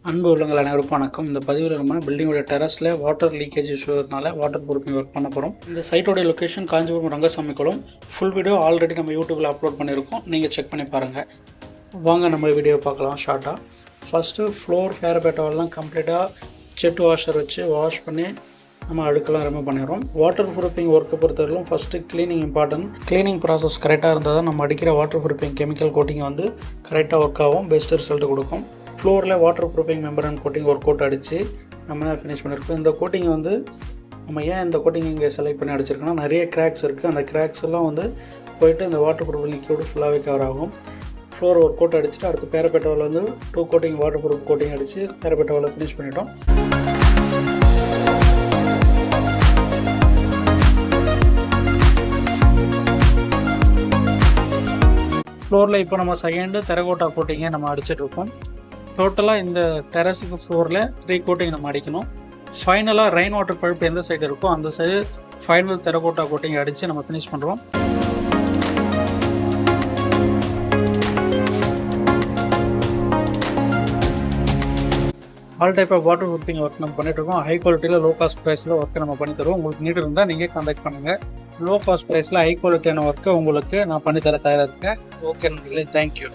அன்பு உள்ளங்கள் அனைவருக்கும் வணக்கம். இந்த பதிவில் நம்ம பில்டிங்கோட டெரஸில் வாட்டர் லீக்கேஜ் இஷ்யூனால வாட்டர் ப்ரூஃபிங் ஒர்க் பண்ண போகிறோம். இந்த சைட்டோட லொக்கேஷன் காஞ்சிபுரம் ரங்கசாமி குளம். ஃபுல் வீடியோ ஆல்ரெடி நம்ம யூடியூப்பில் அப்லோட் பண்ணியிருக்கோம், நீங்கள் செக் பண்ணி பாருங்கள். வாங்க நம்ம வீடியோ பார்க்கலாம் ஷார்ட்டாக. ஃபஸ்ட்டு ஃப்ளோர் ஃபேரபேட்டாவெல்லாம் கம்ப்ளீட்டாக செட் வாஷர் வச்சு வாஷ் பண்ணி நம்ம அழுக்கெல்லாம் ரிமூவ் பண்ணிடுறோம். வாட்டர் ப்ரூஃபிங் ஒர்க்கை பொறுத்தவரைக்கும் first cleaning important. Cleaning process கரெக்டாக இருந்தால் தான் நம்ம அடிக்கிற வாட்டர் ப்ரூஃபிங் கெமிக்கல் கோட்டிங் வந்து கரெக்டாக ஒர்க் ஆகும், பெஸ்ட் ரிசல்ட் கொடுக்கும். ஃப்ளோரில் வாட்டர் ப்ரூஃபிங் மெம்பரன் கோட்டிங் ஒரு கோட் அடித்து நம்ம ஃபினிஷ் பண்ணியிருக்கோம். இந்த கோட்டிங் வந்து நம்ம ஏன் இந்த கோட்டிங் இங்கே செலக்ட் பண்ணி அடிச்சிருக்கோன்னா, நிறைய கிராக்ஸ் இருக்குது. அந்த கிராக்ஸ் எல்லாம் வந்து போயிட்டு இந்த வாட்டர் ப்ரூஃபிங் லிக்யூடு ஃபுல்லாகவே கவர் ஆகும். ஃப்ளோர் ஒரு கோட் அடிச்சுட்டு அடுத்து பேரபேட்டாவில் வந்து 2 கோட்டிங் வாட்டர் ப்ரூஃப் கோட்டிங் அடித்து பேரபேட்டாவில் ஃபினிஷ் பண்ணிட்டோம். ஃப்ளோரில் இப்போ நம்ம செகண்டு டெரகோட்டா கோட்டிங்கை நம்ம அடிச்சிட்ருக்கோம். டோட்டலாக இந்த டெரஸுக்கு ஃப்ளோரில் 3 கோட்டிங் நம்ம அடிக்கணும். ஃபைனலாக ரெயின் வாட்டர் பைப் எந்த சைடு இருக்கோ அந்த சைடு ஃபைனல் டெரகோட்டா கோட்டிங் அடித்து நம்ம ஃபினிஷ் பண்ணுறோம். All type of water proofing work நம்ம பண்ணிட்டுருக்கோம். ஹை குவாலிட்டியில் லோ காஸ்ட் ப்ரைஸில் ஒர்க்கை நம்ம பண்ணி தருவோம். உங்களுக்கு நீட் இருந்தால் நீங்கள் கான்டாக்ட் பண்ணுங்கள். லோ காஸ்ட் ப்ரைஸில் ஹை குவாலிட்டியான ஒர்க்கை உங்களுக்கு நான் பண்ணித்தர தயாராக இருக்கேன். ஓகே நண்பர்களே, தேங்க்யூ.